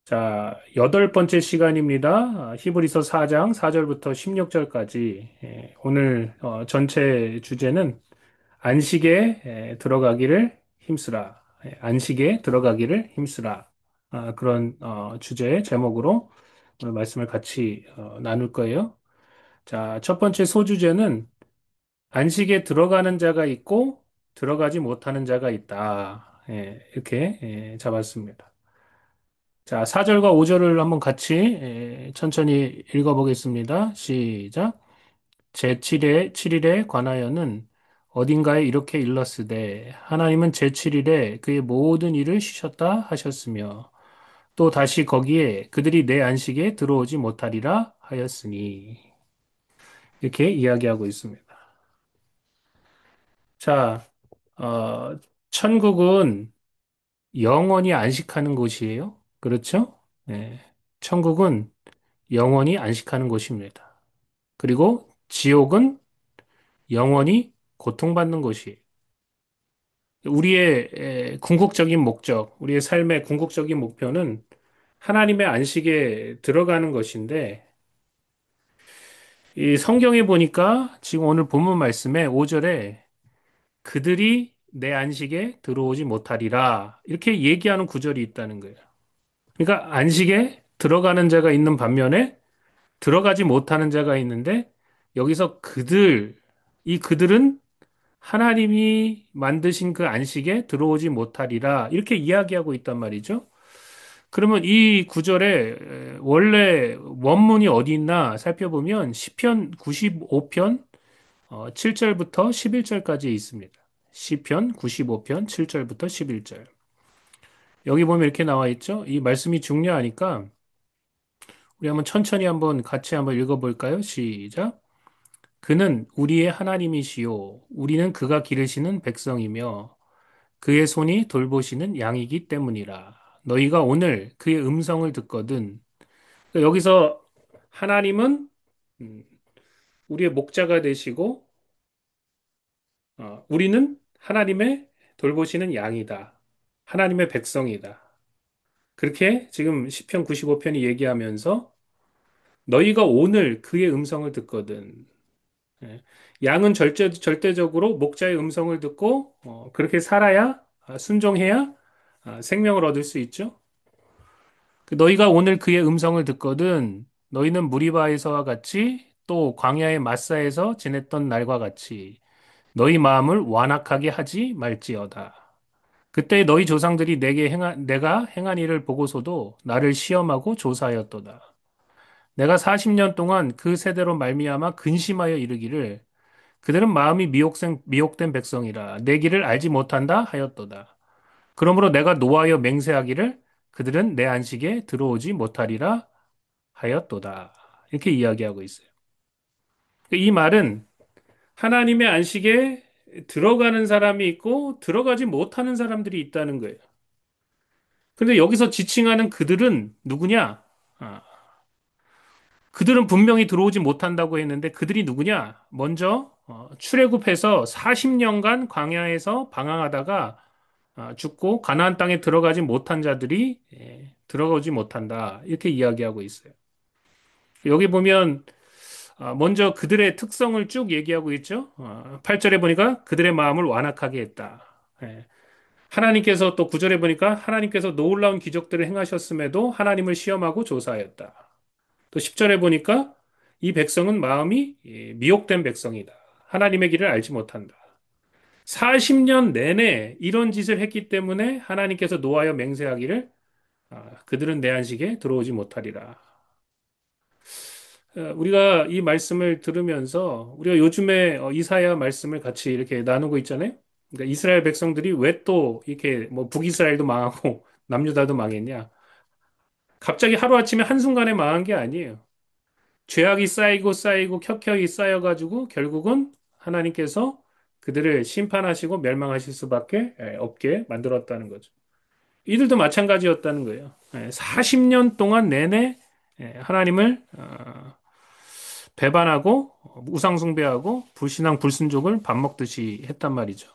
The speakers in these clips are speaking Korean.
자, 여덟 번째 시간입니다. 히브리서 4장 4절부터 16절까지. 오늘 전체 주제는 안식에 들어가기를 힘쓰라. 안식에 들어가기를 힘쓰라. 그런 주제의 제목으로 오늘 말씀을 같이 나눌 거예요. 자, 첫 번째 소주제는 안식에 들어가는 자가 있고 들어가지 못하는 자가 있다. 이렇게 잡았습니다. 자, 4절과 5절을 한번 같이 천천히 읽어보겠습니다. 시작. 제7회, 7일에 관하여는 어딘가에 이렇게 일렀으되 하나님은 제7일에 그의 모든 일을 쉬셨다 하셨으며 또 다시 거기에 그들이 내 안식에 들어오지 못하리라 하였으니 이렇게 이야기하고 있습니다. 자, 천국은 영원히 안식하는 곳이에요. 그렇죠? 네. 천국은 영원히 안식하는 곳입니다. 그리고 지옥은 영원히 고통받는 곳이에요. 우리의 궁극적인 목적, 우리의 삶의 궁극적인 목표는 하나님의 안식에 들어가는 것인데, 이 성경에 보니까 지금 오늘 본문 말씀에 5절에 그들이 내 안식에 들어오지 못하리라. 이렇게 얘기하는 구절이 있다는 거예요. 그러니까 안식에 들어가는 자가 있는 반면에 들어가지 못하는 자가 있는데 여기서 이 그들은 하나님이 만드신 그 안식에 들어오지 못하리라. 이렇게 이야기하고 있단 말이죠. 그러면 이 구절에 원래 원문이 어디 있나 살펴보면 시편 95편 7절부터 11절까지 있습니다. 시편 95편 7절부터 11절. 여기 보면 이렇게 나와 있죠. 이 말씀이 중요하니까 우리 한번 천천히 한번 같이 한번 읽어볼까요? 시작. 그는 우리의 하나님이시요. 우리는 그가 기르시는 백성이며 그의 손이 돌보시는 양이기 때문이라. 너희가 오늘 그의 음성을 듣거든. 그러니까 여기서 하나님은 음, 우리의 목자가 되시고 우리는 하나님의 돌보시는 양이다. 하나님의 백성이다. 그렇게 지금 시편 95편이 얘기하면서 너희가 오늘 그의 음성을 듣거든. 예. 양은 절대적으로 목자의 음성을 듣고 그렇게 살아야 순종해야 생명을 얻을 수 있죠. 너희가 오늘 그의 음성을 듣거든 너희는 무리바에서와 같이 또 광야의 마사에서 지냈던 날과 같이 너희 마음을 완악하게 하지 말지어다. 그때 너희 조상들이 내가 행한 일을 보고서도 나를 시험하고 조사하였도다. 내가 40년 동안 그 세대로 말미암아 근심하여 이르기를 그들은 마음이 미혹된 백성이라 내 길을 알지 못한다 하였도다. 그러므로 내가 노하여 맹세하기를 그들은 내 안식에 들어오지 못하리라 하였도다. 이렇게 이야기하고 있어요. 이 말은 하나님의 안식에 들어가는 사람이 있고 들어가지 못하는 사람들이 있다는 거예요. 그런데 여기서 지칭하는 그들은 누구냐? 아, 그들은 분명히 들어오지 못한다고 했는데 그들이 누구냐? 먼저 출애굽해서 40년간 광야에서 방황하다가 죽고 가나안 땅에 들어가지 못한 자들이 들어가지 못한다. 이렇게 이야기하고 있어요. 여기 보면 먼저 그들의 특성을 쭉 얘기하고 있죠. 8절에 보니까 그들의 마음을 완악하게 했다. 예. 하나님께서 또 9절에 보니까 하나님께서 놀라운 기적들을 행하셨음에도 하나님을 시험하고 조사하였다. 또 10절에 보니까 이 백성은 마음이 미혹된 백성이다. 하나님의 길을 알지 못한다. 40년 내내 이런 짓을 했기 때문에 하나님께서 노하여 맹세하기를 그들은 내 안식에 들어오지 못하리라. 우리가 이 말씀을 들으면서 우리가 요즘에 이사야 말씀을 같이 이렇게 나누고 있잖아요. 그러니까 이스라엘 백성들이 왜 또 이렇게 뭐 북이스라엘도 망하고 남유다도 망했냐? 갑자기 하루아침에 한순간에 망한 게 아니에요. 죄악이 쌓이고 쌓이고 켜켜이 쌓여가지고 결국은 하나님께서 그들을 심판하시고 멸망하실 수밖에 없게 만들었다는 거죠. 이들도 마찬가지였다는 거예요. 40년 동안 내내 하나님을 배반하고 우상숭배하고 불신앙 불순종을 밥 먹듯이 했단 말이죠.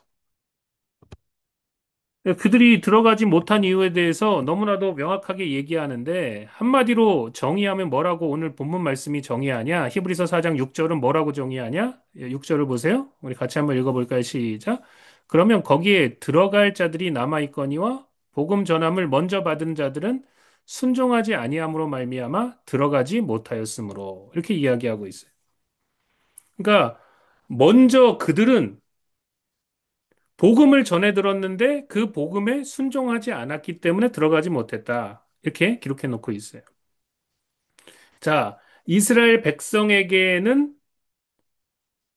그들이 들어가지 못한 이유에 대해서 너무나도 명확하게 얘기하는데 한마디로 정의하면 뭐라고 오늘 본문 말씀이 정의하냐? 히브리서 4장 6절은 뭐라고 정의하냐? 6절을 보세요. 우리 같이 한번 읽어볼까요? 시작. 그러면 거기에 들어갈 자들이 남아 있거니와 복음 전함을 먼저 받은 자들은 순종하지 아니함으로 말미암아 들어가지 못하였으므로 이렇게 이야기하고 있어요. 그러니까 먼저 그들은 복음을 전해 들었는데 그 복음에 순종하지 않았기 때문에 들어가지 못했다. 이렇게 기록해 놓고 있어요. 자, 이스라엘 백성에게는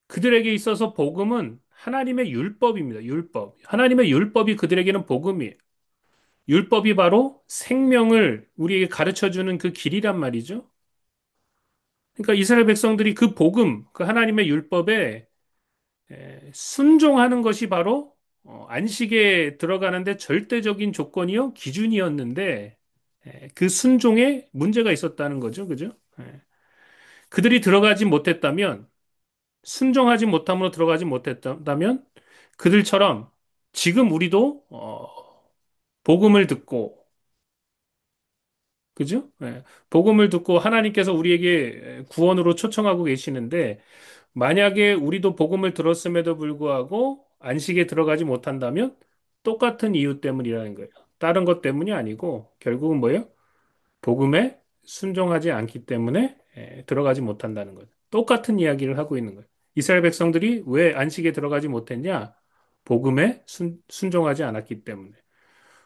그들에게 있어서 복음은 하나님의 율법입니다. 율법. 하나님의 율법이 그들에게는 복음이에요. 율법이 바로 생명을 우리에게 가르쳐 주는 그 길이란 말이죠. 그러니까 이스라엘 백성들이 그 복음, 그 하나님의 율법에 순종하는 것이 바로 안식에 들어가는데 절대적인 조건이요, 기준이었는데 그 순종에 문제가 있었다는 거죠. 그죠? 그들이 들어가지 못했다면, 순종하지 못함으로 들어가지 못했다면 그들처럼 지금 우리도 복음을 듣고, 그죠? 복음을 듣고 하나님께서 우리에게 구원으로 초청하고 계시는데 만약에 우리도 복음을 들었음에도 불구하고 안식에 들어가지 못한다면 똑같은 이유 때문이라는 거예요. 다른 것 때문이 아니고 결국은 뭐예요? 복음에 순종하지 않기 때문에 들어가지 못한다는 거예요. 똑같은 이야기를 하고 있는 거예요. 이스라엘 백성들이 왜 안식에 들어가지 못했냐? 복음에 순종하지 않았기 때문에.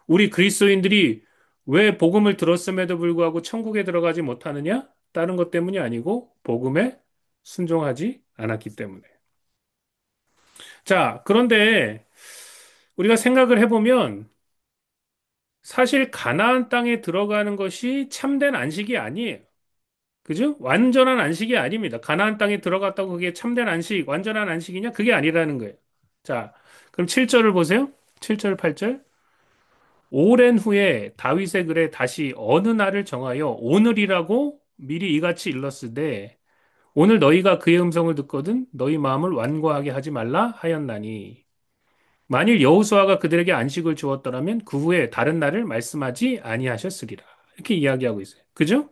우리 그리스도인들이 왜 복음을 들었음에도 불구하고 천국에 들어가지 못하느냐? 다른 것 때문이 아니고 복음에 순종하지 않았기 때문에. 자, 그런데 우리가 생각을 해보면 사실 가나안 땅에 들어가는 것이 참된 안식이 아니에요. 그죠? 완전한 안식이 아닙니다. 가나안 땅에 들어갔다고 그게 참된 안식, 완전한 안식이냐? 그게 아니라는 거예요. 자, 그럼 7절을 보세요. 7절, 8절. 오랜 후에 다윗의 글에 다시 어느 날을 정하여 오늘이라고 미리 이같이 일렀으되 오늘 너희가 그의 음성을 듣거든 너희 마음을 완고하게 하지 말라 하였나니 만일 여호수아가 그들에게 안식을 주었더라면 그 후에 다른 날을 말씀하지 아니하셨으리라. 이렇게 이야기하고 있어요. 그죠?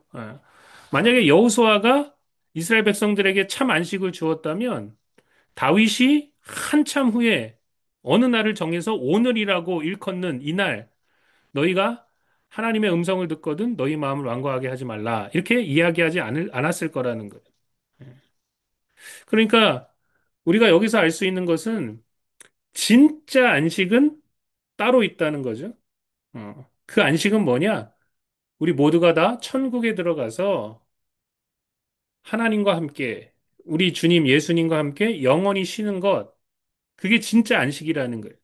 만약에 여호수아가 이스라엘 백성들에게 참 안식을 주었다면 다윗이 한참 후에 어느 날을 정해서 오늘이라고 일컫는 이날 너희가 하나님의 음성을 듣거든 너희 마음을 완고하게 하지 말라. 이렇게 이야기하지 않았을 거라는 거예요. 그러니까 우리가 여기서 알 수 있는 것은 진짜 안식은 따로 있다는 거죠. 그 안식은 뭐냐? 우리 모두가 다 천국에 들어가서 하나님과 함께 우리 주님 예수님과 함께 영원히 쉬는 것. 그게 진짜 안식이라는 거예요.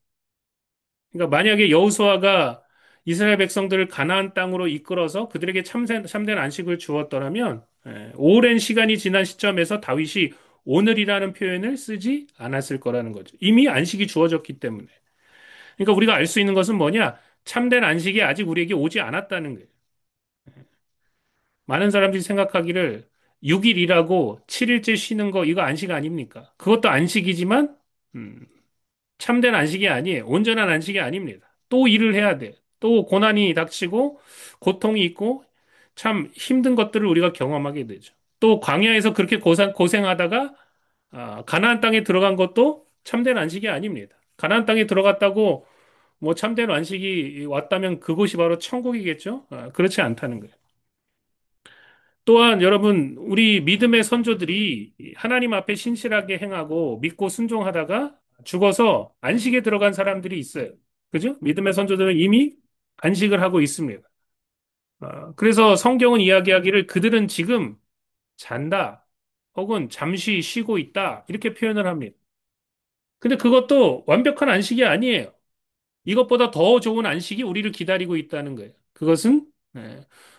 그러니까 만약에 여호수아가 이스라엘 백성들을 가나안 땅으로 이끌어서 그들에게 참된 안식을 주었더라면 오랜 시간이 지난 시점에서 다윗이 오늘이라는 표현을 쓰지 않았을 거라는 거죠. 이미 안식이 주어졌기 때문에. 그러니까 우리가 알 수 있는 것은 뭐냐? 참된 안식이 아직 우리에게 오지 않았다는 거예요. 많은 사람들이 생각하기를 6일 일하고 7일째 쉬는 거 이거 안식 아닙니까? 그것도 안식이지만 음, 참된 안식이 아니에요. 온전한 안식이 아닙니다. 또 일을 해야 돼. 또 고난이 닥치고 고통이 있고 참 힘든 것들을 우리가 경험하게 되죠. 또 광야에서 그렇게 고생하다가 가나안 땅에 들어간 것도 참된 안식이 아닙니다. 가나안 땅에 들어갔다고 뭐 참된 안식이 왔다면 그곳이 바로 천국이겠죠? 그렇지 않다는 거예요. 또한 여러분, 우리 믿음의 선조들이 하나님 앞에 신실하게 행하고 믿고 순종하다가 죽어서 안식에 들어간 사람들이 있어요. 그죠? 믿음의 선조들은 이미 안식을 하고 있습니다. 그래서 성경은 이야기하기를 그들은 지금 잔다 혹은 잠시 쉬고 있다 이렇게 표현을 합니다. 근데 그것도 완벽한 안식이 아니에요. 이것보다 더 좋은 안식이 우리를 기다리고 있다는 거예요. 그것은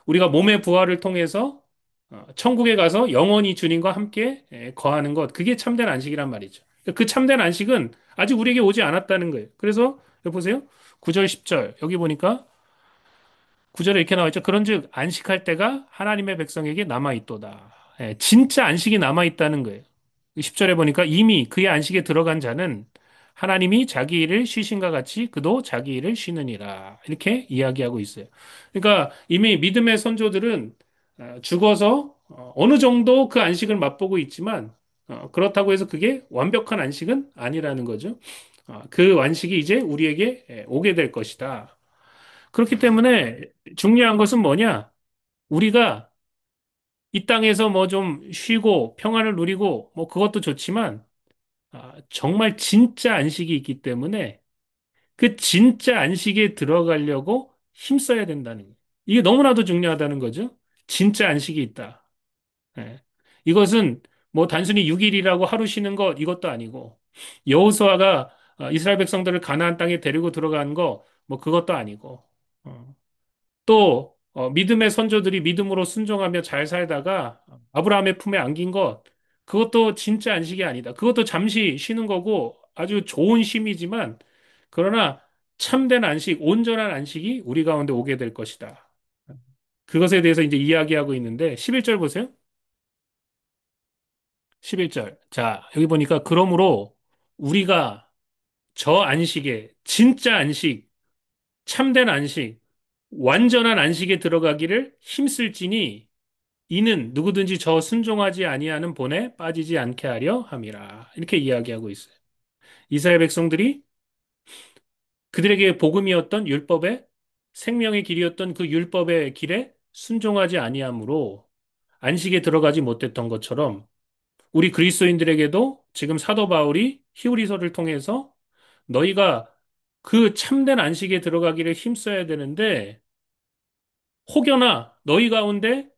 우리가 몸의 부활을 통해서 천국에 가서 영원히 주님과 함께 거하는 것, 그게 참된 안식이란 말이죠. 그 참된 안식은 아직 우리에게 오지 않았다는 거예요. 그래서 여기 보세요. 9절, 10절 여기 보니까 9절에 이렇게 나와 있죠. 그런즉 안식할 때가 하나님의 백성에게 남아 있도다. 진짜 안식이 남아 있다는 거예요. 10절에 보니까 이미 그의 안식에 들어간 자는 하나님이 자기 일을 쉬신과 같이 그도 자기 일을 쉬느니라. 이렇게 이야기하고 있어요. 그러니까 이미 믿음의 선조들은 죽어서 어느 정도 그 안식을 맛보고 있지만 그렇다고 해서 그게 완벽한 안식은 아니라는 거죠. 그 안식이 이제 우리에게 오게 될 것이다. 그렇기 때문에 중요한 것은 뭐냐? 우리가 이 땅에서 뭐 좀 쉬고 평안을 누리고 뭐 그것도 좋지만 정말 진짜 안식이 있기 때문에 그 진짜 안식에 들어가려고 힘써야 된다는 거예요. 이게 너무나도 중요하다는 거죠. 진짜 안식이 있다. 예. 이것은 뭐 단순히 6일이라고 하루 쉬는 것 이것도 아니고 여호수아가 이스라엘 백성들을 가나안 땅에 데리고 들어간 거 뭐 그것도 아니고 어. 또 믿음의 선조들이 믿음으로 순종하며 잘 살다가 아브라함의 품에 안긴 것 그것도 진짜 안식이 아니다. 그것도 잠시 쉬는 거고 아주 좋은 쉼이지만 그러나 참된 안식, 온전한 안식이 우리 가운데 오게 될 것이다. 그것에 대해서 이제 이야기하고 있는데 11절 보세요. 11절. 자, 여기 보니까 그러므로 우리가 저 안식에 진짜 안식, 참된 안식, 완전한 안식에 들어가기를 힘쓸지니 이는 누구든지 저 순종하지 아니하는 본에 빠지지 않게 하려 함이라. 이렇게 이야기하고 있어요. 이스라엘 백성들이 그들에게 복음이었던 율법의 생명의 길이었던 그 율법의 길에 순종하지 아니함으로 안식에 들어가지 못했던 것처럼 우리 그리스도인들에게도 지금 사도 바울이 히브리서를 통해서 너희가 그 참된 안식에 들어가기를 힘써야 되는데 혹여나 너희 가운데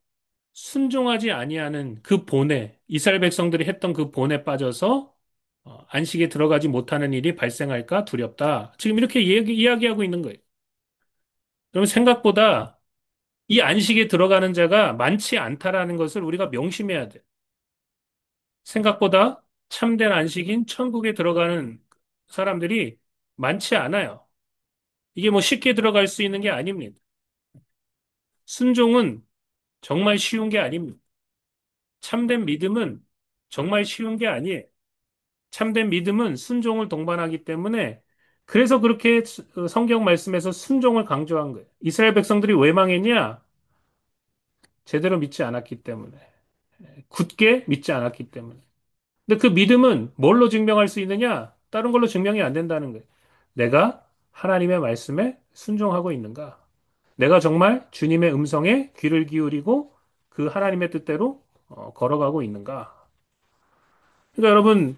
순종하지 아니하는 그 본에 이스라엘 백성들이 했던 그 본에 빠져서 안식에 들어가지 못하는 일이 발생할까 두렵다. 지금 이렇게 이야기하고 있는 거예요. 그럼 생각보다 이 안식에 들어가는 자가 많지 않다라는 것을 우리가 명심해야 돼. 생각보다 참된 안식인 천국에 들어가는 사람들이 많지 않아요. 이게 뭐 쉽게 들어갈 수 있는 게 아닙니다. 순종은 정말 쉬운 게 아닙니다. 참된 믿음은 정말 쉬운 게 아니에요. 참된 믿음은 순종을 동반하기 때문에 그래서 그렇게 성경 말씀에서 순종을 강조한 거예요. 이스라엘 백성들이 왜 망했냐? 제대로 믿지 않았기 때문에. 굳게 믿지 않았기 때문에. 근데 그 믿음은 뭘로 증명할 수 있느냐? 다른 걸로 증명이 안 된다는 거예요. 내가 하나님의 말씀에 순종하고 있는가? 내가 정말 주님의 음성에 귀를 기울이고 그 하나님의 뜻대로 걸어가고 있는가? 그러니까 여러분,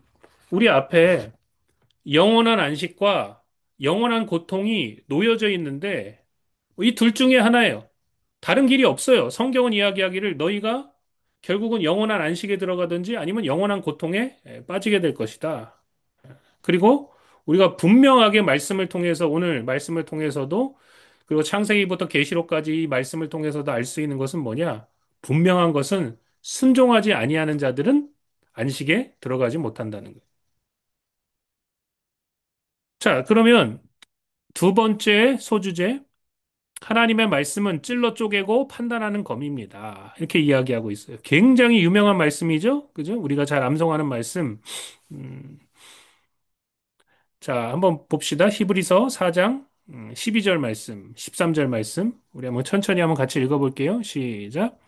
우리 앞에 영원한 안식과 영원한 고통이 놓여져 있는데 이 둘 중에 하나예요. 다른 길이 없어요. 성경은 이야기하기를 너희가 결국은 영원한 안식에 들어가든지 아니면 영원한 고통에 빠지게 될 것이다. 그리고 우리가 분명하게 말씀을 통해서 오늘 말씀을 통해서도 그리고 창세기부터 계시록까지 이 말씀을 통해서도 알 수 있는 것은 뭐냐? 분명한 것은 순종하지 아니하는 자들은 안식에 들어가지 못한다는 거예요. 자, 그러면 두 번째 소주제, 하나님의 말씀은 찔러 쪼개고 판단하는 검입니다. 이렇게 이야기하고 있어요. 굉장히 유명한 말씀이죠? 그죠? 우리가 잘 암송하는 말씀. 음, 자, 한번 봅시다. 히브리서 4장 12절 말씀, 13절 말씀. 우리 한번 천천히 한번 같이 읽어볼게요. 시작.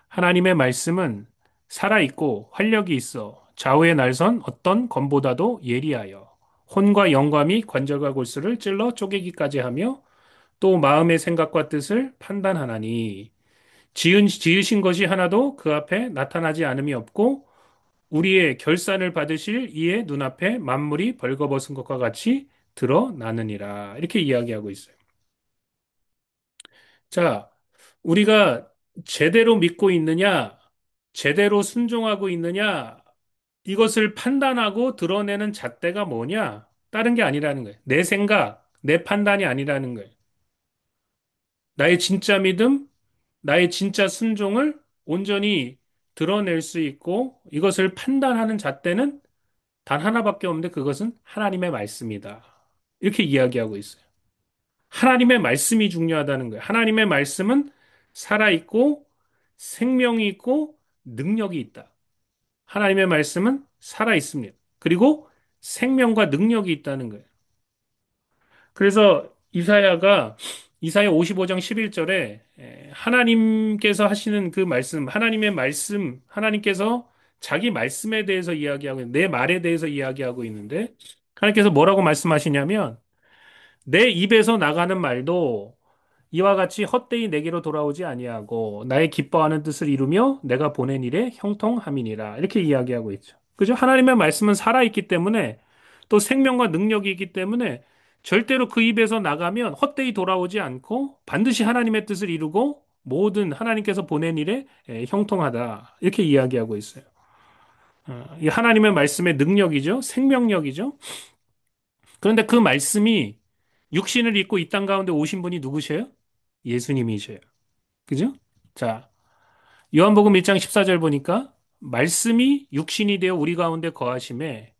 하나님의 말씀은 살아있고 활력이 있어 좌우의 날선 어떤 검보다도 예리하여 혼과 영과 및 관절과 골수를 찔러 쪼개기까지 하며 또 마음의 생각과 뜻을 판단하나니 지으신 것이 하나도 그 앞에 나타나지 않음이 없고 우리의 결산을 받으실 이의 눈앞에 만물이 벌거벗은 것과 같이 드러나느니라. 이렇게 이야기하고 있어요. 자, 우리가 제대로 믿고 있느냐, 제대로 순종하고 있느냐, 이것을 판단하고 드러내는 잣대가 뭐냐? 다른 게 아니라는 거예요. 내 생각, 내 판단이 아니라는 거예요. 나의 진짜 믿음, 나의 진짜 순종을 온전히 드러낼 수 있고 이것을 판단하는 잣대는 단 하나밖에 없는데 그것은 하나님의 말씀이다. 이렇게 이야기하고 있어요. 하나님의 말씀이 중요하다는 거예요. 하나님의 말씀은 살아있고 생명이 있고 능력이 있다. 하나님의 말씀은 살아있습니다. 그리고 생명과 능력이 있다는 거예요. 그래서 이사야 55장 11절에 하나님께서 하시는 그 말씀, 하나님의 말씀, 하나님께서 자기 말씀에 대해서 이야기하고 내 말에 대해서 이야기하고 있는데 하나님께서 뭐라고 말씀하시냐면 내 입에서 나가는 말도 이와 같이 헛되이 내게로 돌아오지 아니하고 나의 기뻐하는 뜻을 이루며 내가 보낸 일에 형통함이니라. 이렇게 이야기하고 있죠. 그죠? 하나님의 말씀은 살아있기 때문에 또 생명과 능력이 있기 때문에 절대로 그 입에서 나가면 헛되이 돌아오지 않고 반드시 하나님의 뜻을 이루고 모든 하나님께서 보낸 일에 형통하다. 이렇게 이야기하고 있어요. 이 하나님의 말씀의 능력이죠. 생명력이죠. 그런데 그 말씀이 육신을 입고 이 땅 가운데 오신 분이 누구세요? 예수님이셔요. 그죠? 자, 요한복음 1장 14절 보니까 말씀이 육신이 되어 우리 가운데 거하심에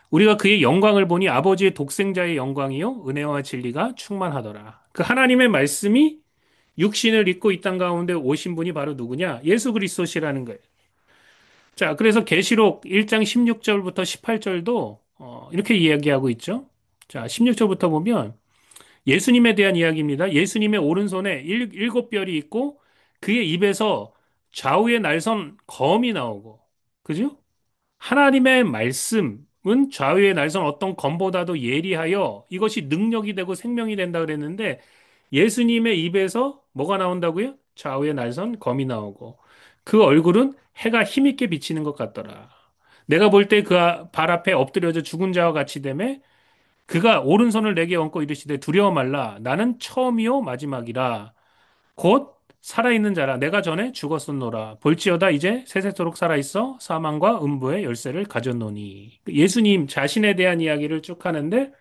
우리가 그의 영광을 보니 아버지의 독생자의 영광이요 은혜와 진리가 충만하더라. 그 하나님의 말씀이 육신을 입고 이 땅 가운데 오신 분이 바로 누구냐? 예수 그리스도시라는 거예요. 자, 그래서 계시록 1장 16절부터 18절도 이렇게 이야기하고 있죠. 자, 16절부터 보면 예수님에 대한 이야기입니다. 예수님의 오른손에 일곱 별이 있고 그의 입에서 좌우의 날선 검이 나오고, 그죠? 하나님의 말씀은 좌우의 날선 어떤 검보다도 예리하여 이것이 능력이 되고 생명이 된다 그랬는데 예수님의 입에서 뭐가 나온다고요? 좌우의 날선 검이 나오고 그 얼굴은 해가 힘있게 비치는 것 같더라. 내가 볼 때 그 발 앞에 엎드려져 죽은 자와 같이 되매 그가 오른손을 내게 얹고 이르시되 두려워 말라. 나는 처음이요 마지막이라. 곧 살아있는 자라. 내가 전에 죽었었노라. 볼지어다 이제 세세토록 살아있어 사망과 음부의 열쇠를 가졌노니. 예수님 자신에 대한 이야기를 쭉 하는데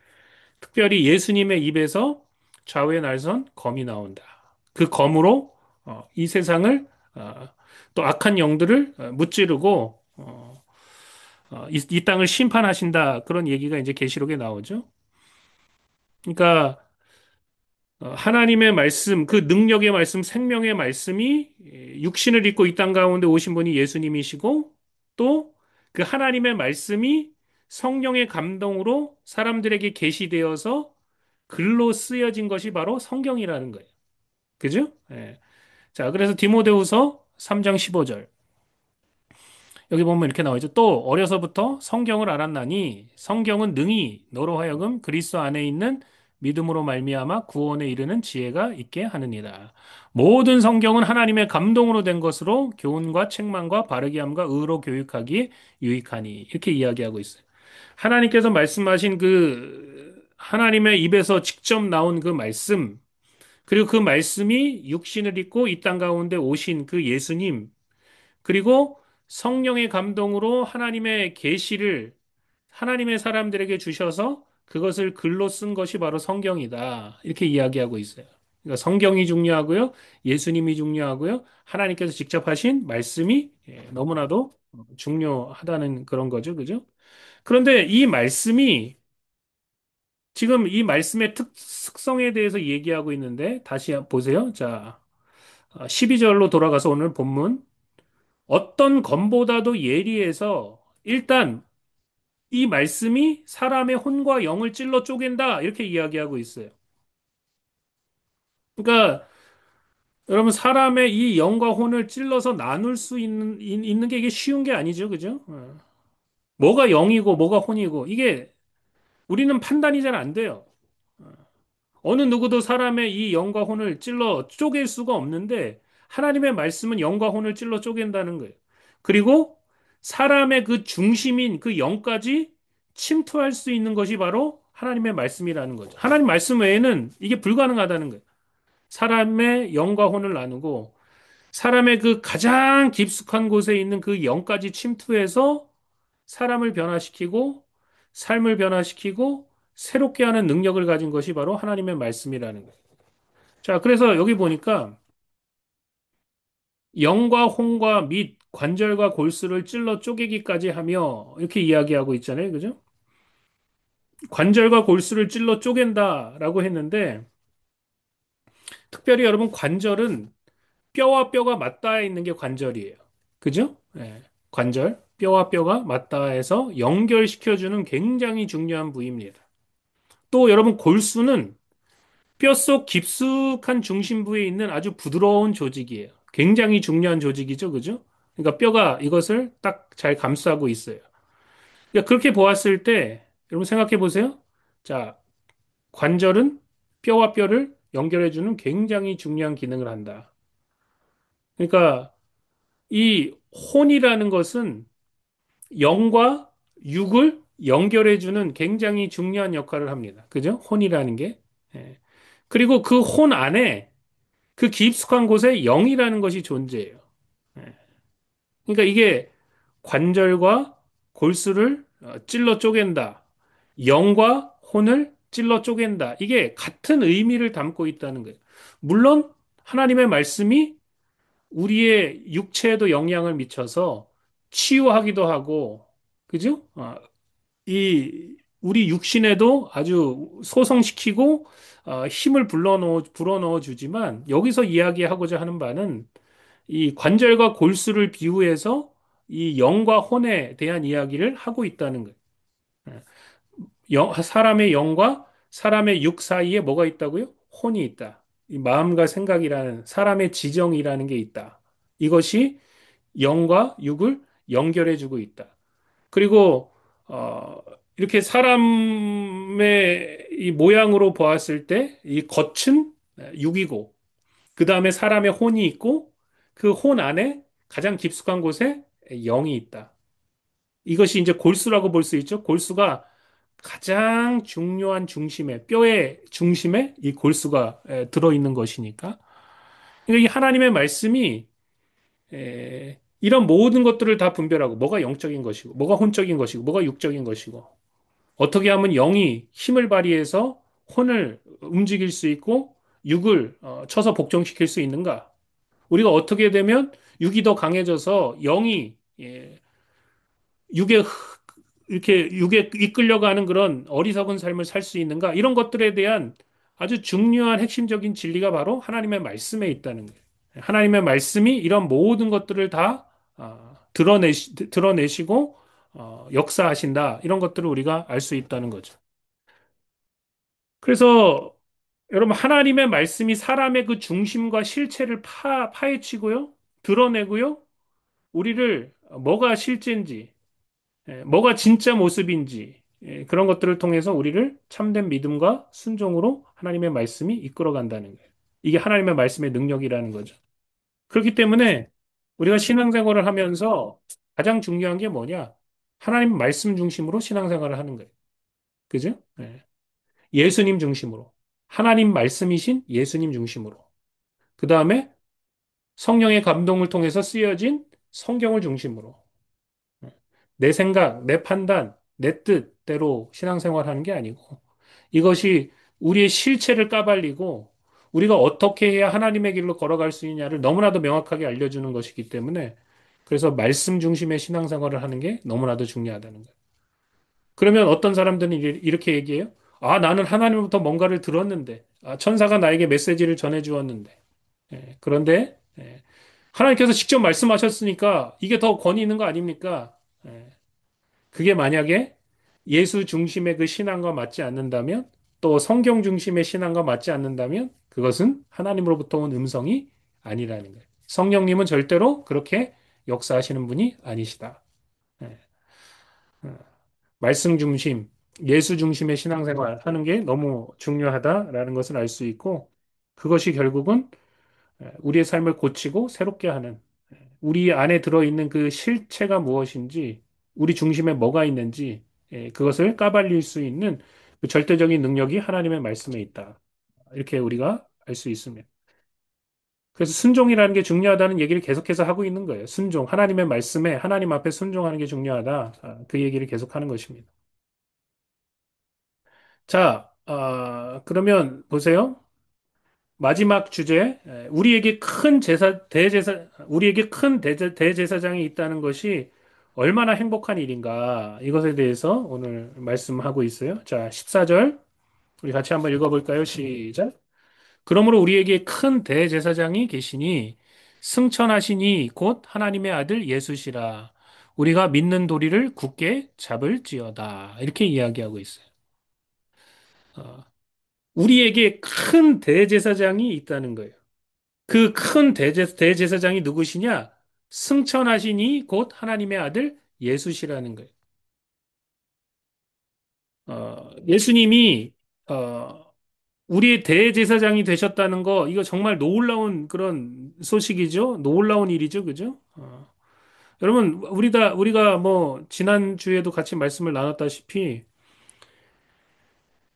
특별히 예수님의 입에서 좌우의 날선 검이 나온다. 그 검으로 이 세상을 또 악한 영들을 무찌르고 이 땅을 심판하신다. 그런 얘기가 이제 계시록에 나오죠. 그러니까 하나님의 말씀, 그 능력의 말씀, 생명의 말씀이 육신을 입고 이 땅 가운데 오신 분이 예수님이시고 또 그 하나님의 말씀이 성령의 감동으로 사람들에게 계시되어서 글로 쓰여진 것이 바로 성경이라는 거예요. 그죠? 예. 자, 그래서 디모데후서 3장 15절. 여기 보면 이렇게 나와 있죠. 또 어려서부터 성경을 알았나니 성경은 능히 너로 하여금 그리스도 안에 있는 믿음으로 말미암아 구원에 이르는 지혜가 있게 하느니라. 모든 성경은 하나님의 감동으로 된 것으로 교훈과 책망과 바르게 함과 의로 교육하기에 유익하니 이렇게 이야기하고 있어요. 하나님께서 말씀하신 그 하나님의 입에서 직접 나온 그 말씀 그리고 그 말씀이 육신을 입고 이 땅 가운데 오신 그 예수님 그리고 성령의 감동으로 하나님의 계시를 하나님의 사람들에게 주셔서 그것을 글로 쓴 것이 바로 성경이다. 이렇게 이야기하고 있어요. 그러니까 성경이 중요하고요. 예수님이 중요하고요. 하나님께서 직접 하신 말씀이 너무나도 중요하다는 그런 거죠. 그죠? 그런데 이 말씀이 지금 이 말씀의 특성에 대해서 얘기하고 있는데 다시 보세요. 자, 12절로 돌아가서 오늘 본문 어떤 검보다도 예리해서 일단 이 말씀이 사람의 혼과 영을 찔러 쪼갠다. 이렇게 이야기하고 있어요. 그러니까 여러분 사람의 이 영과 혼을 찔러서 나눌 수 있는 게 이게 쉬운 게 아니죠. 그죠? 뭐가 영이고 뭐가 혼이고 이게 우리는 판단이 잘 안 돼요. 어느 누구도 사람의 이 영과 혼을 찔러 쪼갤 수가 없는데 하나님의 말씀은 영과 혼을 찔러 쪼갠다는 거예요. 그리고 사람의 그 중심인 그 영까지 침투할 수 있는 것이 바로 하나님의 말씀이라는 거죠. 하나님 말씀 외에는 이게 불가능하다는 거예요. 사람의 영과 혼을 나누고 사람의 그 가장 깊숙한 곳에 있는 그 영까지 침투해서 사람을 변화시키고 삶을 변화시키고 새롭게 하는 능력을 가진 것이 바로 하나님의 말씀이라는 거예요. 자, 그래서 여기 보니까 영과 홍과 및 관절과 골수를 찔러 쪼개기까지 하며 이렇게 이야기하고 있잖아요. 그죠? 관절과 골수를 찔러 쪼갠다라고 했는데 특별히 여러분 관절은 뼈와 뼈가 맞닿아 있는 게 관절이에요. 그죠? 예, 관절. 뼈와 뼈가 맞닿아서 연결시켜주는 굉장히 중요한 부위입니다. 또 여러분 골수는 뼛속 깊숙한 중심부에 있는 아주 부드러운 조직이에요. 굉장히 중요한 조직이죠, 그죠? 그러니까 뼈가 이것을 딱 잘 감싸고 있어요. 그러니까 그렇게 보았을 때 여러분 생각해 보세요. 자, 관절은 뼈와 뼈를 연결해주는 굉장히 중요한 기능을 한다. 그러니까 이 혼이라는 것은 영과 육을 연결해주는 굉장히 중요한 역할을 합니다. 그죠? 혼이라는 게. 예. 그리고 그 혼 안에 그 깊숙한 곳에 영이라는 것이 존재해요. 예. 그러니까 이게 관절과 골수를 찔러 쪼갠다. 영과 혼을 찔러 쪼갠다. 이게 같은 의미를 담고 있다는 거예요. 물론 하나님의 말씀이 우리의 육체에도 영향을 미쳐서 치유하기도 하고, 그죠? 이 우리 육신에도 아주 소성시키고 힘을 불어넣어 주지만 여기서 이야기하고자 하는 바는 이 관절과 골수를 비유해서 이 영과 혼에 대한 이야기를 하고 있다는 거예요. 사람의 영과 사람의 육 사이에 뭐가 있다고요? 혼이 있다. 이 마음과 생각이라는 사람의 지정이라는 게 있다. 이것이 영과 육을 연결해주고 있다. 그리고 어, 이렇게 사람의 이 모양으로 보았을 때 이 겉은 육이고 그 다음에 사람의 혼이 있고 그 혼 안에 가장 깊숙한 곳에 영이 있다. 이것이 이제 골수라고 볼 수 있죠. 골수가 가장 중요한 중심에 뼈의 중심에 이 골수가 들어있는 것이니까. 그러니까 이 하나님의 말씀이 이런 모든 것들을 다 분별하고 뭐가 영적인 것이고 뭐가 혼적인 것이고 뭐가 육적인 것이고 어떻게 하면 영이 힘을 발휘해서 혼을 움직일 수 있고 육을 쳐서 복종시킬 수 있는가? 우리가 어떻게 되면 육이 더 강해져서 영이 육에 이렇게 육에 이끌려가는 그런 어리석은 삶을 살 수 있는가? 이런 것들에 대한 아주 중요한 핵심적인 진리가 바로 하나님의 말씀에 있다는 거예요. 하나님의 말씀이 이런 모든 것들을 다 드러내시고 역사하신다. 이런 것들을 우리가 알 수 있다는 거죠. 그래서 여러분 하나님의 말씀이 사람의 그 중심과 실체를 파헤치고요. 드러내고요. 우리를 뭐가 실제인지, 뭐가 진짜 모습인지, 그런 것들을 통해서 우리를 참된 믿음과 순종으로 하나님의 말씀이 이끌어 간다는 거예요. 이게 하나님의 말씀의 능력이라는 거죠. 그렇기 때문에 우리가 신앙생활을 하면서 가장 중요한 게 뭐냐? 하나님 말씀 중심으로 신앙생활을 하는 거예요. 그죠? 예수님 중심으로. 하나님 말씀이신 예수님 중심으로. 그 다음에 성령의 감동을 통해서 쓰여진 성경을 중심으로. 내 생각, 내 판단, 내 뜻대로 신앙생활 하는 게 아니고 이것이 우리의 실체를 까발리고 우리가 어떻게 해야 하나님의 길로 걸어갈 수 있냐를 너무나도 명확하게 알려주는 것이기 때문에 그래서 말씀 중심의 신앙생활을 하는 게 너무나도 중요하다는 거예요. 그러면 어떤 사람들은 이렇게 얘기해요. 아, 나는 하나님으로부터 뭔가를 들었는데, 천사가 나에게 메시지를 전해 주었는데, 그런데, 하나님께서 직접 말씀하셨으니까 이게 더 권위 있는 거 아닙니까? 그게 만약에 예수 중심의 그 신앙과 맞지 않는다면, 또 성경 중심의 신앙과 맞지 않는다면, 그것은 하나님으로부터 온 음성이 아니라는 거예요. 성령님은 절대로 그렇게 역사하시는 분이 아니시다. 예. 말씀 중심, 예수 중심의 신앙생활 하는 게 너무 중요하다라는 것을 알 수 있고, 그것이 결국은 우리의 삶을 고치고 새롭게 하는, 우리 안에 들어있는 그 실체가 무엇인지, 우리 중심에 뭐가 있는지, 그것을 까발릴 수 있는 그 절대적인 능력이 하나님의 말씀에 있다. 이렇게 우리가 알 수 있습니다. 그래서 순종이라는 게 중요하다는 얘기를 계속해서 하고 있는 거예요. 순종, 하나님의 말씀에 하나님 앞에 순종하는 게 중요하다. 그 얘기를 계속하는 것입니다. 자, 그러면 보세요. 마지막 주제, 우리에게 큰 대제사장이 있다는 것이 얼마나 행복한 일인가, 이것에 대해서 오늘 말씀하고 있어요. 자, 14절, 우리 같이 한번 읽어볼까요? 시작. 그러므로 우리에게 큰 대제사장이 계시니 승천하시니 곧 하나님의 아들 예수시라. 우리가 믿는 도리를 굳게 잡을지어다. 이렇게 이야기하고 있어요. 어, 우리에게 큰 대제사장이 있다는 거예요. 그 큰 대제사장이 누구시냐? 승천하시니 곧 하나님의 아들 예수시라는 거예요. 예수님이 어, 우리의 대제사장이 되셨다는 거, 이거 정말 놀라운 그런 소식이죠. 놀라운 일이죠. 그죠? 여러분, 우리가 뭐, 지난주에도 같이 말씀을 나눴다시피,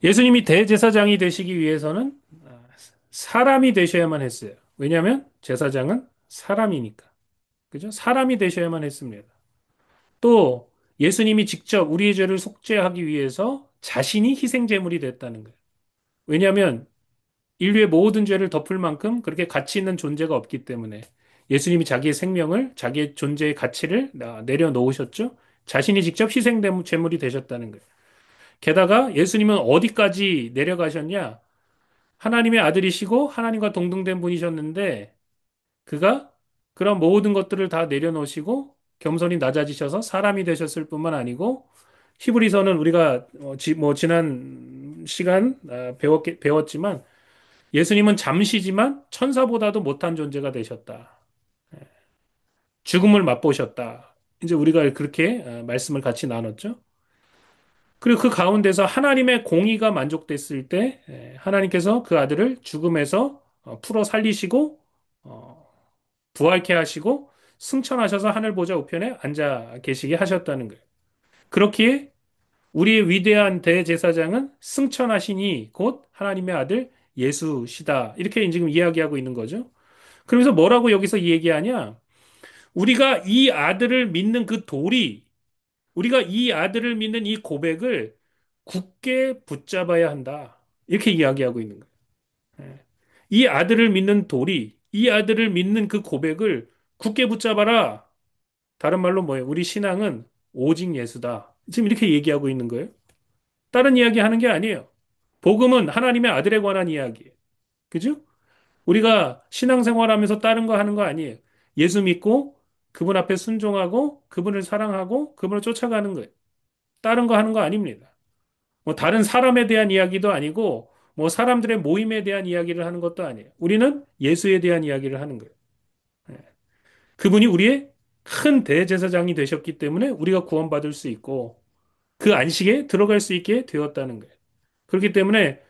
예수님이 대제사장이 되시기 위해서는 사람이 되셔야만 했어요. 왜냐하면 제사장은 사람이니까. 그죠? 사람이 되셔야만 했습니다. 또 예수님이 직접 우리의 죄를 속죄하기 위해서 자신이 희생제물이 됐다는 거예요. 왜냐하면 인류의 모든 죄를 덮을 만큼 그렇게 가치 있는 존재가 없기 때문에 예수님이 자기의 생명을, 자기의 존재의 가치를 내려놓으셨죠. 자신이 직접 희생제물이 되셨다는 거예요. 게다가 예수님은 어디까지 내려가셨냐? 하나님의 아들이시고 하나님과 동등된 분이셨는데 그가 그런 모든 것들을 다 내려놓으시고 겸손히 낮아지셔서 사람이 되셨을 뿐만 아니고 히브리서는 우리가 뭐 지난 시간 배웠지만 예수님은 잠시지만 천사보다도 못한 존재가 되셨다. 죽음을 맛보셨다. 이제 우리가 그렇게 말씀을 같이 나눴죠. 그리고 그 가운데서 하나님의 공의가 만족됐을 때 하나님께서 그 아들을 죽음에서 풀어 살리시고 어, 부활케 하시고 승천하셔서 하늘 보좌 우편에 앉아 계시게 하셨다는 거예요. 그렇기에 우리의 위대한 대제사장은 승천하시니 곧 하나님의 아들 예수시다. 이렇게 지금 이야기하고 있는 거죠. 그러면서 뭐라고 여기서 이 얘기하냐? 우리가 이 아들을 믿는 그 도리, 우리가 이 아들을 믿는 이 고백을 굳게 붙잡아야 한다. 이렇게 이야기하고 있는 거예요. 예. 이 아들을 믿는 도리, 이 아들을 믿는 그 고백을 굳게 붙잡아라. 다른 말로 뭐예요? 우리 신앙은 오직 예수다. 지금 이렇게 얘기하고 있는 거예요. 다른 이야기 하는 게 아니에요. 복음은 하나님의 아들에 관한 이야기예요. 그죠? 우리가 신앙생활하면서 다른 거 하는 거 아니에요. 예수 믿고 그분 앞에 순종하고 그분을 사랑하고 그분을 쫓아가는 거예요. 다른 거 하는 거 아닙니다. 뭐 다른 사람에 대한 이야기도 아니고 뭐 사람들의 모임에 대한 이야기를 하는 것도 아니에요. 우리는 예수에 대한 이야기를 하는 거예요. 예. 그분이 우리의 큰 대제사장이 되셨기 때문에 우리가 구원받을 수 있고 그 안식에 들어갈 수 있게 되었다는 거예요. 그렇기 때문에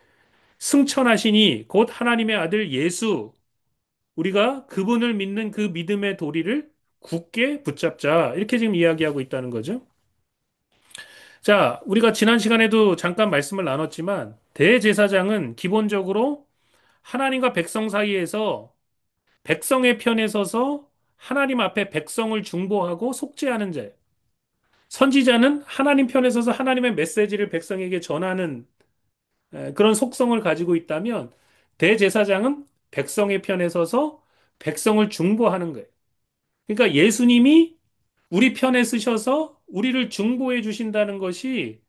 승천하시니 곧 하나님의 아들 예수 우리가 그분을 믿는 그 믿음의 도리를 굳게 붙잡자. 이렇게 지금 이야기하고 있다는 거죠. 자, 우리가 지난 시간에도 잠깐 말씀을 나눴지만 대제사장은 기본적으로 하나님과 백성 사이에서 백성의 편에 서서 하나님 앞에 백성을 중보하고 속죄하는 자예요. 선지자는 하나님 편에 서서 하나님의 메시지를 백성에게 전하는 그런 속성을 가지고 있다면 대제사장은 백성의 편에 서서 백성을 중보하는 거예요. 그러니까 예수님이 우리 편에 서셔서 우리를 중보해 주신다는 것이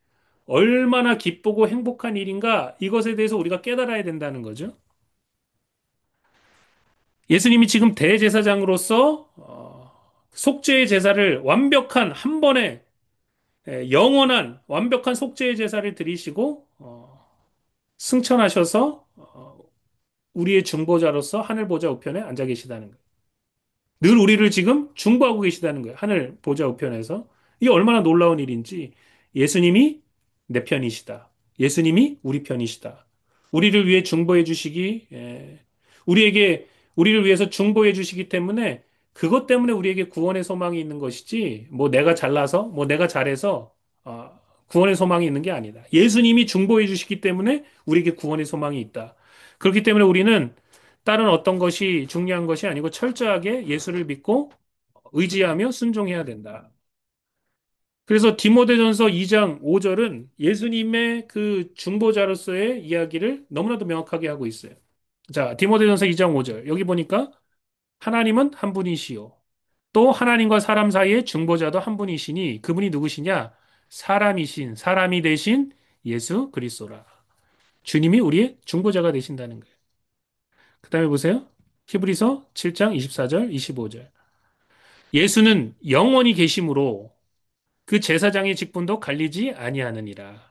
얼마나 기쁘고 행복한 일인가 이것에 대해서 우리가 깨달아야 된다는 거죠. 예수님이 지금 대제사장으로서 속죄의 제사를 완벽한 한 번에 영원한 완벽한 속죄의 제사를 드리시고 승천하셔서 우리의 중보자로서 하늘 보좌 우편에 앉아 계시다는 거예요. 늘 우리를 지금 중보하고 계시다는 거예요. 하늘 보좌 우편에서. 이게 얼마나 놀라운 일인지 예수님이 내 편이시다. 예수님이 우리 편이시다. 우리를 위해 중보해 주시기, 우리에게, 우리를 위해서 중보해 주시기 때문에 그것 때문에 우리에게 구원의 소망이 있는 것이지, 뭐 내가 잘나서, 뭐 내가 잘해서, 구원의 소망이 있는 게 아니다. 예수님이 중보해 주시기 때문에 우리에게 구원의 소망이 있다. 그렇기 때문에 우리는 다른 어떤 것이 중요한 것이 아니고 철저하게 예수를 믿고 의지하며 순종해야 된다. 그래서 디모데전서 2장 5절은 예수님의 그 중보자로서의 이야기를 너무나도 명확하게 하고 있어요. 자, 디모데전서 2장 5절. 여기 보니까 하나님은 한 분이시요. 또 하나님과 사람 사이의 중보자도 한 분이시니 그분이 누구시냐? 사람이 되신 예수 그리스도라. 주님이 우리의 중보자가 되신다는 거예요. 그 다음에 보세요. 히브리서 7장 24절, 25절. 예수는 영원히 계심으로 그 제사장의 직분도 갈리지 아니하느니라.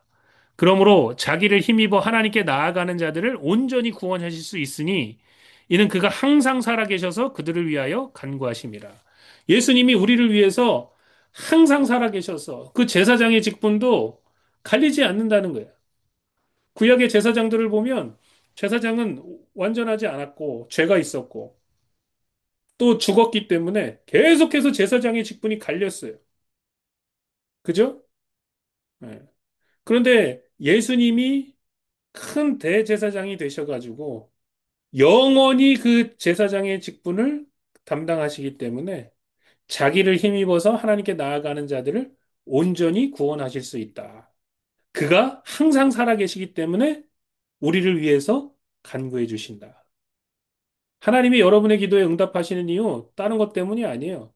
그러므로 자기를 힘입어 하나님께 나아가는 자들을 온전히 구원하실 수 있으니 이는 그가 항상 살아계셔서 그들을 위하여 간구하심이라. 예수님이 우리를 위해서 항상 살아계셔서 그 제사장의 직분도 갈리지 않는다는 거예요. 구약의 제사장들을 보면 제사장은 완전하지 않았고 죄가 있었고 또 죽었기 때문에 계속해서 제사장의 직분이 갈렸어요. 그죠? 네. 그런데 예수님이 큰 대제사장이 되셔가지고 영원히 그 제사장의 직분을 담당하시기 때문에 자기를 힘입어서 하나님께 나아가는 자들을 온전히 구원하실 수 있다. 그가 항상 살아계시기 때문에 우리를 위해서 간구해 주신다. 하나님이 여러분의 기도에 응답하시는 이유 다른 것 때문이 아니에요.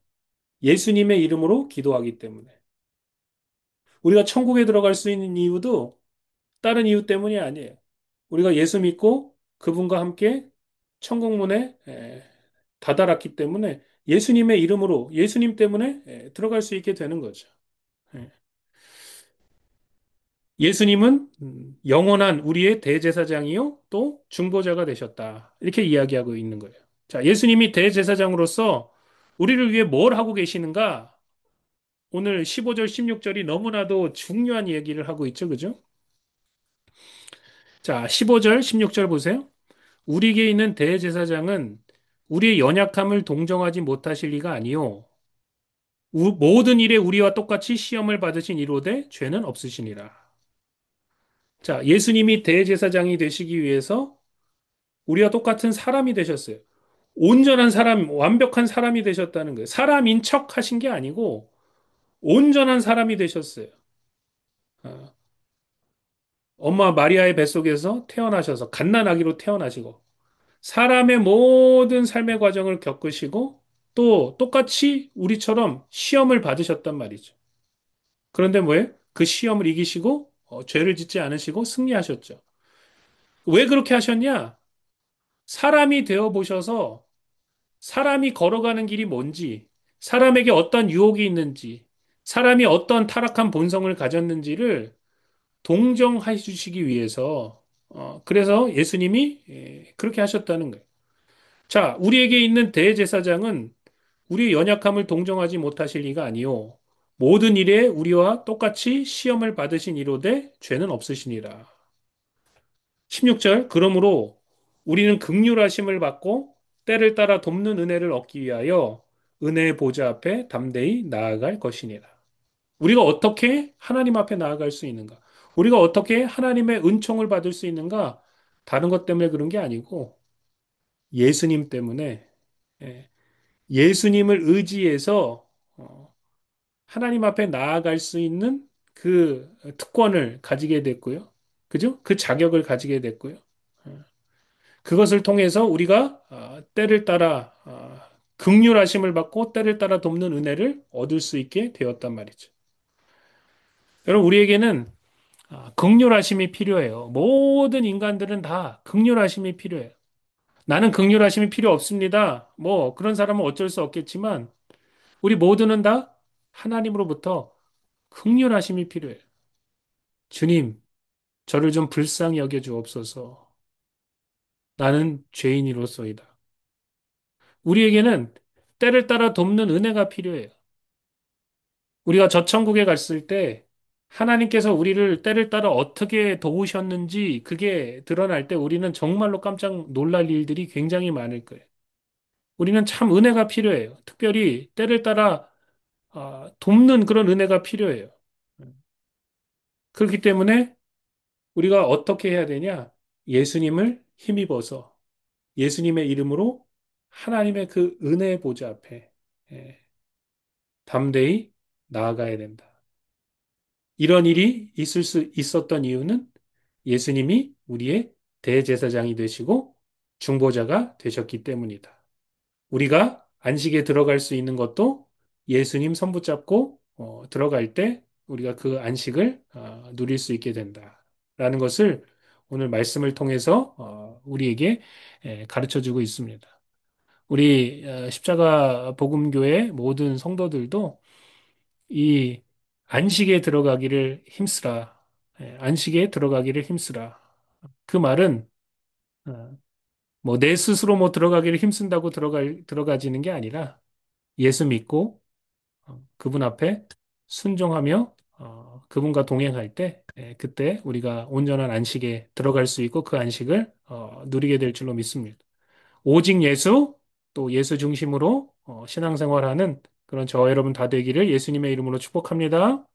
예수님의 이름으로 기도하기 때문에. 우리가 천국에 들어갈 수 있는 이유도 다른 이유 때문이 아니에요. 우리가 예수 믿고 그분과 함께 천국문에 다다랐기 때문에 예수님의 이름으로 예수님 때문에 들어갈 수 있게 되는 거죠. 예. 예수님은 영원한 우리의 대제사장이요 또 중보자가 되셨다. 이렇게 이야기하고 있는 거예요. 자, 예수님이 대제사장으로서 우리를 위해 뭘 하고 계시는가? 오늘 15절, 16절이 너무나도 중요한 얘기를 하고 있죠. 그죠? 자, 15절, 16절 보세요. 우리에게 있는 대제사장은 우리의 연약함을 동정하지 못하실 리가 아니요. 모든 일에 우리와 똑같이 시험을 받으신 이로되 죄는 없으시니라. 자, 예수님이 대제사장이 되시기 위해서 우리와 똑같은 사람이 되셨어요. 온전한 사람, 완벽한 사람이 되셨다는 거예요. 사람인 척 하신 게 아니고 온전한 사람이 되셨어요. 어, 엄마 마리아의 뱃속에서 태어나셔서 갓난아기로 태어나시고 사람의 모든 삶의 과정을 겪으시고 또 똑같이 우리처럼 시험을 받으셨단 말이죠. 그런데 뭐예요? 그 시험을 이기시고 죄를 짓지 않으시고 승리하셨죠. 왜 그렇게 하셨냐? 사람이 되어 보셔서 사람이 걸어가는 길이 뭔지, 사람에게 어떤 유혹이 있는지, 사람이 어떤 타락한 본성을 가졌는지를 동정해 주시기 위해서 그래서 예수님이 그렇게 하셨다는 거예요. 자, 우리에게 있는 대제사장은 우리의 연약함을 동정하지 못하실 리가 아니요. 모든 일에 우리와 똑같이 시험을 받으신 이로되 죄는 없으시니라. 16절, 그러므로 우리는 긍휼하심을 받고 때를 따라 돕는 은혜를 얻기 위하여 은혜의 보좌 앞에 담대히 나아갈 것이니라. 우리가 어떻게 하나님 앞에 나아갈 수 있는가? 우리가 어떻게 하나님의 은총을 받을 수 있는가? 다른 것 때문에 그런 게 아니고 예수님 때문에 예, 예수님을 의지해서 하나님 앞에 나아갈 수 있는 그 특권을 가지게 됐고요. 그죠? 그 자격을 가지게 됐고요. 어, 그것을 통해서 우리가 때를 따라 긍휼하심을 받고 때를 따라 돕는 은혜를 얻을 수 있게 되었단 말이죠. 여러분, 우리에게는 긍휼하심이 필요해요. 모든 인간들은 다 긍휼하심이 필요해요. 나는 긍휼하심이 필요 없습니다. 뭐 그런 사람은 어쩔 수 없겠지만 우리 모두는 다 하나님으로부터 긍휼하심이 필요해요. 주님, 저를 좀 불쌍히 여겨 주옵소서. 나는 죄인이로소이다. 우리에게는 때를 따라 돕는 은혜가 필요해요. 우리가 저 천국에 갔을 때 하나님께서 우리를 때를 따라 어떻게 도우셨는지 그게 드러날 때 우리는 정말로 깜짝 놀랄 일들이 굉장히 많을 거예요. 우리는 참 은혜가 필요해요. 특별히 때를 따라 돕는 그런 은혜가 필요해요. 그렇기 때문에 우리가 어떻게 해야 되냐? 예수님을 힘입어서 예수님의 이름으로 하나님의 그 은혜 보좌 앞에 예, 담대히 나아가야 된다. 이런 일이 있을 수 있었던 이유는 예수님이 우리의 대제사장이 되시고 중보자가 되셨기 때문이다. 우리가 안식에 들어갈 수 있는 것도 예수님 손 붙잡고 들어갈 때 우리가 그 안식을 누릴 수 있게 된다라는 것을 오늘 말씀을 통해서 우리에게 가르쳐 주고 있습니다. 우리 십자가 복음교회 모든 성도들도 이 안식에 들어가기를 힘쓰라. 안식에 들어가기를 힘쓰라. 그 말은 뭐 내 스스로 뭐 들어가기를 힘쓴다고 들어가지는 게 아니라 예수 믿고 그분 앞에 순종하며 그분과 동행할 때 그때 우리가 온전한 안식에 들어갈 수 있고 그 안식을 누리게 될 줄로 믿습니다. 오직 예수 또 예수 중심으로 신앙생활하는 그런 저와 여러분 다 되기를 예수님의 이름으로 축복합니다.